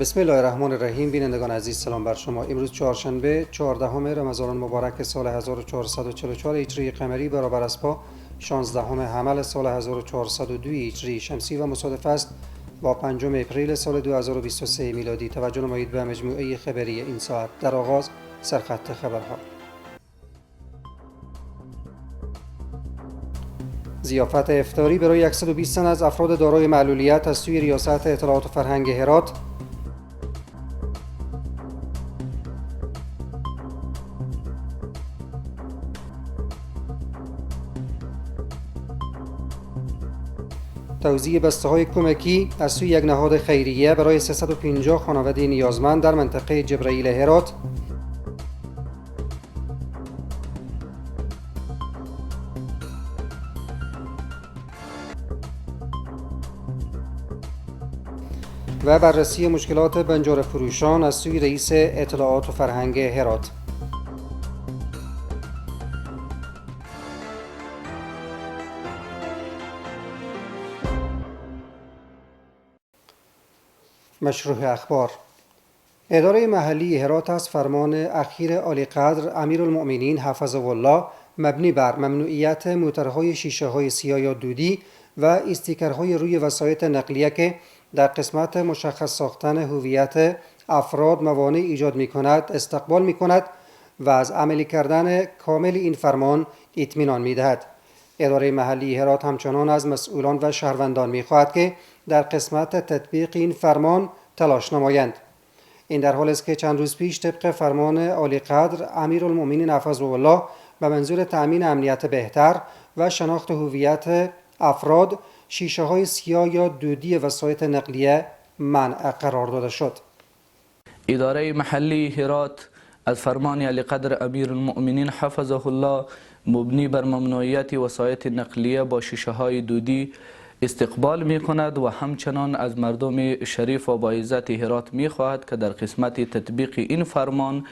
بسم الله الرحمن الرحیم. بینندگان عزیز سلام بر شما. امروز چهارشنبه 14 رمضان المبارک سال 1444 هجری قمری برابر است با 16 حمل سال 1402 هجری شمسی و مصادف است با 5 اپریل سال 2023 میلادی. توجه نمایید به مجموعه خبری این ساعت. در آغاز سرخط خبرها. ضیافت افطاری برای 120 تن از افراد دارای معلولیت از سوی ریاست اطلاعات و فرهنگ هرات. توزیع بسته‌های کمکی از سوی یک نهاد خیریه برای 350 خانواده نیازمند در منطقه جبرائیل هرات. و بررسی مشکلات بنجاره فروشان از سوی رئیس اطلاعات و فرهنگ هرات. مشروع اخبار. اداره محلی هرات از فرمان اخیر عالی قدر امیرالمؤمنین حفظه الله مبنی بر ممنوعیت موتورهای شیشه‌های سیاه یا دودی و استیکرهای روی وسایط نقلیه که در قسمت مشخص ساختن هویت افراد موانع ایجاد می‌کند استقبال می‌کند و از عملی کردن کامل این فرمان اطمینان می‌دهد. اداره محلی هرات همچنان از مسئولان و شهروندان می‌خواهد که در قسمت تطبیق این فرمان تلاش نمایند. این در حالی است که چند روز پیش طبق فرمان عالی قدر امیرالمؤمنین حفظه الله به منظور تأمین امنیت بهتر و شناخت هویت افراد شیشه‌های سیاه یا دودی وسایط نقلیه منع قرار داده شد. اداره محلی هرات از فرمان علی قدر امیرالمؤمنین حفظه الله مبنی بر ممنوعیت وسایط نقلیه با شیشه‌های دودی استقبال می کند و همچنان از مردم شریف و باعزت هرات می خواهد که در قسمت تطبیق این فرمان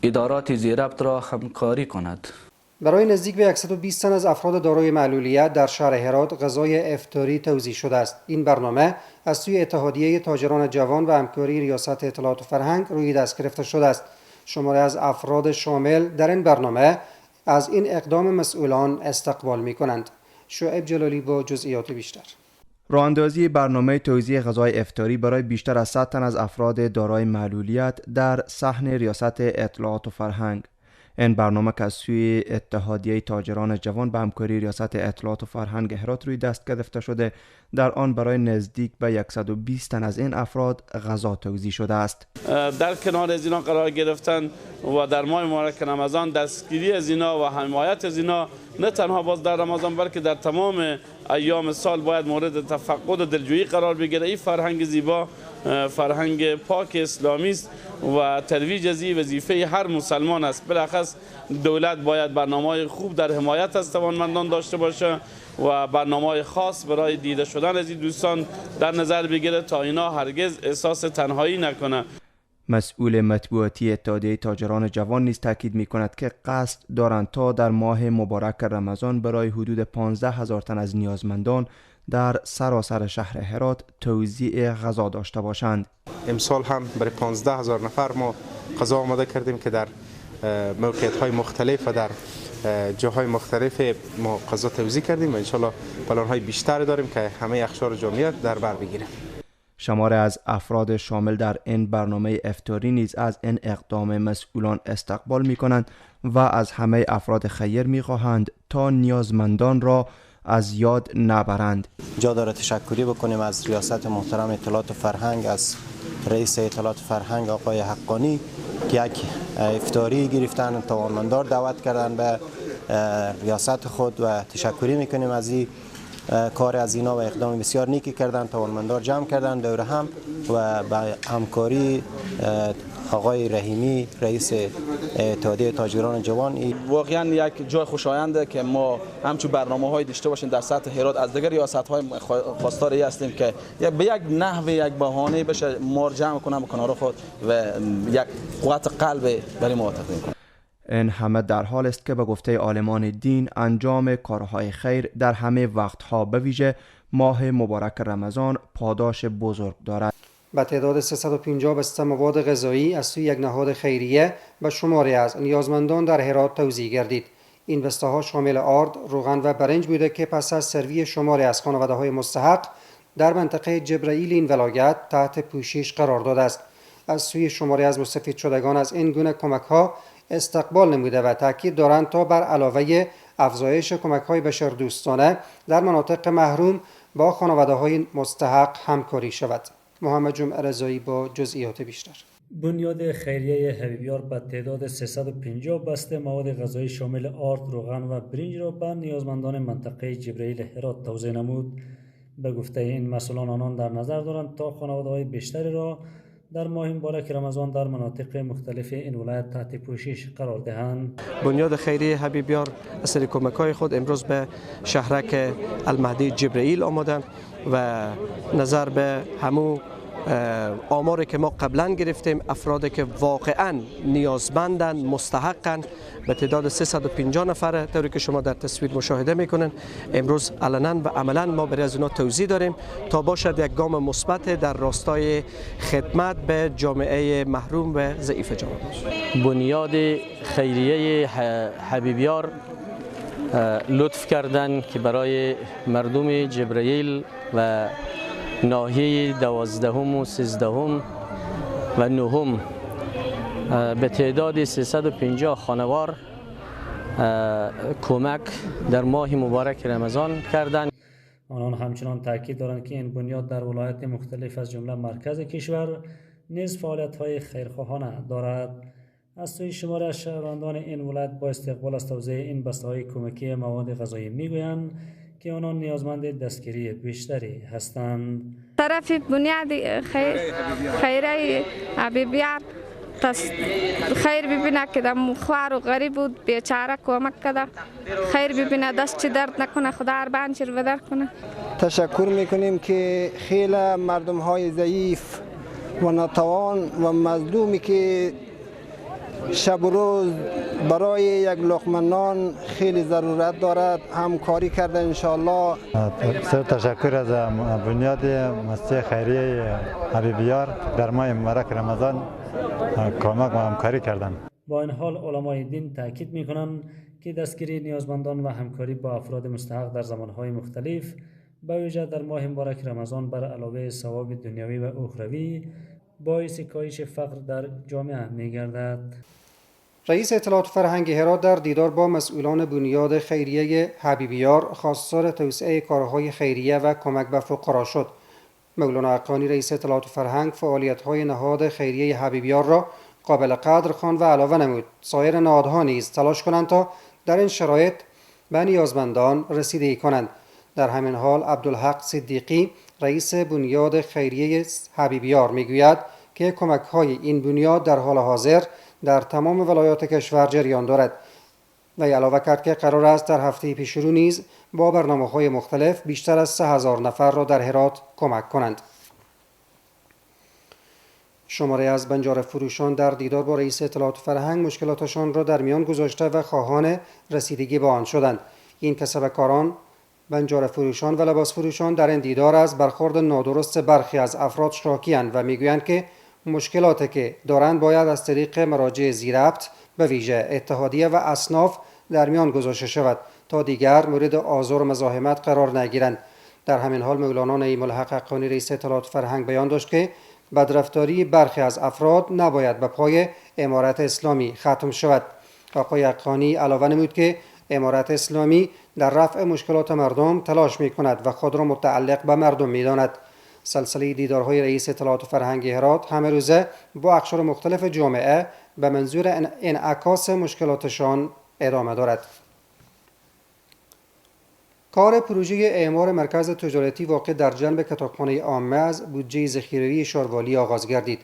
ادارات زیربط را همکاری کند. برای نزدیک به 120 تن از افراد دارای معلولیت در شهر هرات غذای افطاری توزیع شده است. این برنامه از سوی اتحادیه تاجران جوان و همکاری ریاست اطلاعات و فرهنگ روی دست گرفته شده است. شماری از افراد شامل در این برنامه از این اقدام مسئولان استقبال می کنند. شعیب جلالی با جزئیات بیشتر. راه‌اندازی برنامه توزیع غذای افطاری برای بیشتر از 100 تن از افراد دارای معلولیت در صحن ریاست اطلاعات و فرهنگ. این برنامه که از سوی اتحادیه تاجران جوان به همکاری ریاست اطلاعات و فرهنگ هرات روی دست گرفته شده، در آن برای نزدیک به 120 تن از این افراد غذا توزیع شده است. در کنار از اینا قرار گرفتن و در ماه مبارک رمضان دستگیری از اینا و حمایت از اینا نه تنها باز در رمضان بلکه در تمام ایام سال باید مورد تفقد و دلجویی قرار بگیره. این فرهنگ زیبا فرهنگ پاک اسلامی است و ترویج از این وظیفه هر مسلمان است. بالاخص دولت باید برنامه‌های خوب در حمایت از توانمندان داشته باشه و برنامه‌های خاص برای دیده شدن از این دوستان در نظر بگیره تا اینا هرگز احساس تنهایی نکنه. مسئول مطبوعاتی اتحادیه تاجران جوان نیز تاکید می‌کند که قصد دارند تا در ماه مبارک رمضان برای حدود 15,000 تن از نیازمندان در سراسر شهر هرات توزیع غذا داشته باشند. امسال هم برای 15,000 نفر ما غذا آماده کردیم که در موقعیت‌های مختلف و در جاهای مختلف ما غذا توزیع کردیم و انشالله پلان‌های بیشتری داریم که همه اقشار جامعه در بر بگیره. شماره از افراد شامل در این برنامه افطاری نیز از این اقدام مسئولان استقبال می‌کنند و از همه افراد خیر می‌خواهند تا نیازمندان را از یاد نبرند. جا داره تشکری بکنیم از ریاست محترم اطلاعات و فرهنگ، از رئیس اطلاعات و فرهنگ آقای حقانی که یک افطاری گرفتن، توانمندان دعوت کردن به ریاست خود و تشکری میکنیم از این کار از اینا و اقدام بسیار نیکی کردن. توانمندان جمع کردن دور هم و به همکاری آقای رحیمی رئیس اتحادیه تاجران جوان. واقعا یک جای خوشاینده که ما همچون برنامه‌های داشته باشیم در سطح هرات. از دیگر ریاست‌های خواستار هستیم که به یک نحو یک بهانه بشه ما جمع کنیم به کنار خود و یک قوت قلب برای ما تقدیم کنیم. این همه در حال است که به گفته عالمان دین انجام کارهای خیر در همه وقتها به ویژه ماه مبارک رمضان پاداش بزرگ دارد. به تعداد 350 بسته مواد غذایی از سوی یک نهاد خیریه به شماری از نیازمندان در هرات توزیع گردید. این بسته ها شامل آرد، روغن و برنج بوده که پس از سروی شماری از خانواده های مستحق در منطقه جبرائیل این ولایت تحت پوشش قرار داده است. از سوی شماری از مستفید شدگان از این گونه کمک ها استقبال نموده و تاکید دارند تا بر علاوه افزایش کمک های بشردوستانه در مناطق محروم با خانواده های مستحق همکاری شود. محمد جمعه رضایی با جزئیات بیشتر. بنیاد خیریه حبیبیار به تعداد 350 بسته مواد غذایی شامل آرد، روغن و برنج را به نیازمندان منطقه جبرائیل هرات توزیع نمود. به گفته این مسئولان آنان در نظر دارند تا خانواده‌های بیشتری را در ماه مبارک رمضان در مناطق مختلف این ولایت تحت پوشش قرار دهند. بنیاد خیریه حبیبیار از سری کمک‌های خود امروز به شهرک المهدی جبرائیل آمدند و نظر به همو آماری که ما قبلا گرفتیم، افرادی که واقعا نیازمندند، مستحقند، به تعداد 350 نفر طوری که شما در تصویر مشاهده میکنن. امروز علنا و عملا ما برای از اونا توضیح داریم تا باشد یک گام مثبت در راستای خدمت به جامعه محروم و ضعیف جامعه. بنیاد خیریه حبیبیار لطف کردن که برای مردم جبرائیل و ناحیه 12 و 13 و 9 به تعداد 350 خانوار کمک در ماه مبارک رمضان کردند. آنان همچنان تاکید دارند که این بنیاد در ولایات مختلف از جمله مرکز کشور نیز فعالیت‌های خیرخواهانه دارد. از سوی شماری از شهروندان این ولایت با استقبال از توزیع این بسته‌های کمکی مواد غذایی میگویند که آنان نیازمند دستگیری بیشتری هستند. طرف بنیاد خیریه حبیبیار خیر ببینه که در خوار و غریب بود بیچاره کمک کرده. خیر ببینه دست چی درد نکنه، خدا اربان چی رو بدر کنه. تشکر میکنیم که خیلی مردم های ضعیف و ناتوان و مظلومی که شب و روز برای یک لقمه نان خیلی ضرورت دارد همکاری کرده. انشاءالله تشکر از بنیاد مسجد خیریه حبیبیار در ماه مبارک رمضان کمک و همکاری کردند. با این حال علمای دین تاکید میکنند که دستگیری نیازمندان و همکاری با افراد مستحق در زمانهای مختلف به ویژه در ماه مبارک رمضان بر علاوه ثواب دنیوی و اخروی باعث کاهش فقر در جامعه می‌گردد. رئیس اطلاعات فرهنگ هرات در دیدار با مسئولان بنیاد خیریه حبیبیار خواستار توسعه کارهای خیریه و کمک به فقرا شد. مولانا حقانی رئیس اطلاعات فرهنگ فعالیت‌های نهاد خیریه حبیبیار را قابل قدر خواند و علاوه نمود سایر نهادها نیز تلاش کنند تا در این شرایط به نیازمندان رسیدگی کنند. در همین حال عبدالحق صدیقی رئیس بنیاد خیریه حبیبیار میگوید که کمک‌های این بنیاد در حال حاضر در تمام ولایات کشور جریان دارد و علاوه کرد که قرار است در هفته پیش رو نیز با برنامه‌های مختلف بیشتر از 3000 نفر را در هرات کمک کنند. شماری از بنجاره فروشان در دیدار با رئیس اطلاعات فرهنگ مشکلاتشان را در میان گذاشته و خواهان رسیدگی به آن شدند. این کسبکاران، بنجاره فروشان و لباس فروشان در این دیدار از برخورد نادرست برخی از افراد شاکی‌اند و میگویند که مشکلاتی که دارند باید از طریق مراجع زیربط به ویژه اتحادیه و اصناف در میان گذاشته شود تا دیگر مورد آزار و مزاحمت قرار نگیرند. در همین حال مولانا نعیم الحق حقانی رئیس اطلاعات فرهنگ بیان داشت که بدرفتاری برخی از افراد نباید به پای امارت اسلامی ختم شود. آقای حقانی علاوه نمود که امارت اسلامی در رفع مشکلات مردم تلاش می کند و خود را متعلق به مردم می داند. سلسله دیدارهای رئیس اطلاعات فرهنگ هرات همه روزه با اقشار مختلف جامعه به منظور انعکاس مشکلاتشان ادامه دارد. کار پروژه اعمار مرکز تجارتی واقع در جنب کتابخانه عامه از بودجه ذخیروی شاروالی آغاز گردید.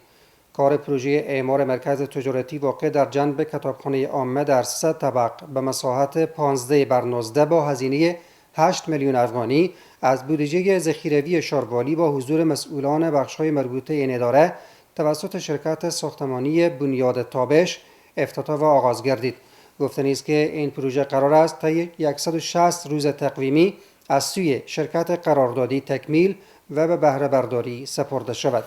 کار پروژه اعمار مرکز تجارتی واقع در جنب کتابخانه عامه در 3 طبق به مساحت 15x19 با هزینه 8 میلیون افغانی از بودجه ذخیروی شاروالی با حضور مسئولان بخش‌های مربوطه این اداره توسط شرکت ساختمانی بنیاد تابش افتتاح و آغاز گردید. گفتنی است که این پروژه قرار است طی 160 روز تقویمی از سوی شرکت قراردادی تکمیل و به بهره برداری سپرده شود.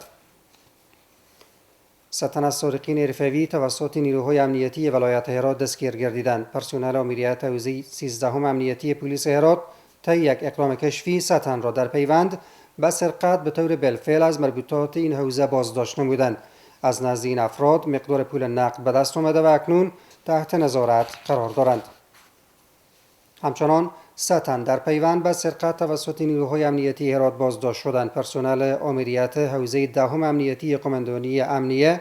سه تن از سارقین حرفه‌ای توسط نیروهای امنیتی ولایت هرات دستگیر گردیدند. پرسنل آمریت حوزه 13 امنیتی پلیس هرات طی یک اقدام کشفی سه تن را در پیوند به سرقت به طور بالفعل از مربوطات این حوزه بازداشت نمودند. از نزد این افراد مقدار پول نقد به دست آمده و اکنون تحت نظارت قرار دارند. همچنان سه تن در پیوند به سرقت توسط نیروهای امنیتی هرات بازداشت شدند. پرسنل آمریت حوزه 10 امنیتی قماندانی امنیه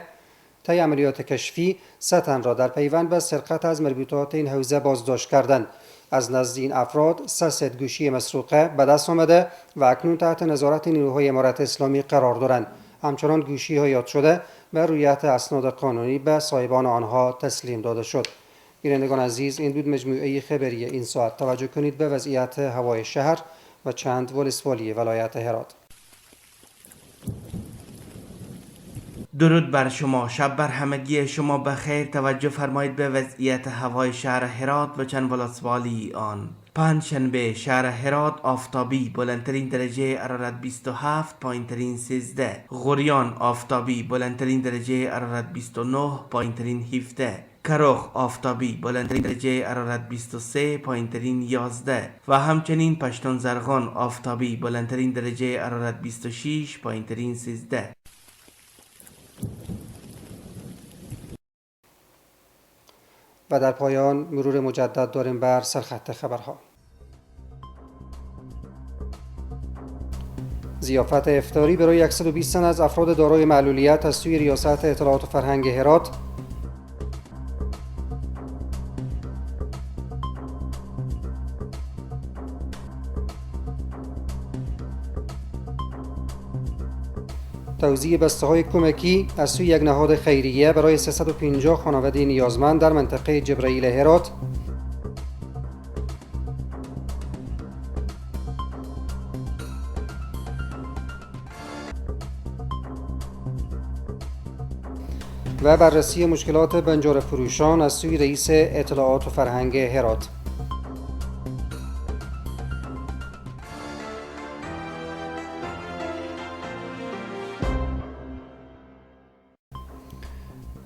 طی عملیات کشفی سه تن را در پیوند به سرقت از مربوطات این حوزه بازداشت کردند. از نزد این افراد 3 ست گوشی مسروقه به دست آمده و اکنون تحت نظارت نیروهای امارت اسلامی قرار دارند. همچنان گوشی ها یاد شده به رویت اسناد قانونی به صاحبان آنها تسلیم داده شد. بینندگان عزیز، این بود مجموعه خبری این ساعت. توجه کنید به وضعیت هوای شهر و چند ولسوالی ولایت هرات. درود بر شما، شب بر همگی شما بخیر. توجه فرمایید به وضعیت هوای شهر هرات و چند ولسوالی آن. پنجشنبه شهر هرات آفتابی، بلندترین درجه حرارت 27، پایینترین 13. غوریان آفتابی، بلندترین درجه حرارت 29، پایینترین 17. کرخ آفتابی، بلندترین درجه حرارت 23، پایینترین 11. و همچنین پشتون زرغان آفتابی، بلندترین درجه حرارت 26، پایینترین 13. و در پایان مرور مجدد داریم بر سرخط خبرها. ضیافت افطاری برای 120 تن از افراد دارای معلولیت از سوی ریاست اطلاعات و فرهنگ هرات. توزیع بسته‌های کمکی از سوی یک نهاد خیریه برای 350 خانواده نیازمند در منطقه جبرائیل هرات. و بررسی مشکلات بنجار فروشان از سوی رئیس اطلاعات و فرهنگ هرات.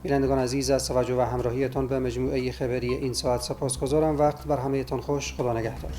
بینندگان عزیز، از توجه و همراهیتان به مجموعه خبری این ساعت سپاسگزارم. وقت بر همه‌تان خوش. خدا نگهدار.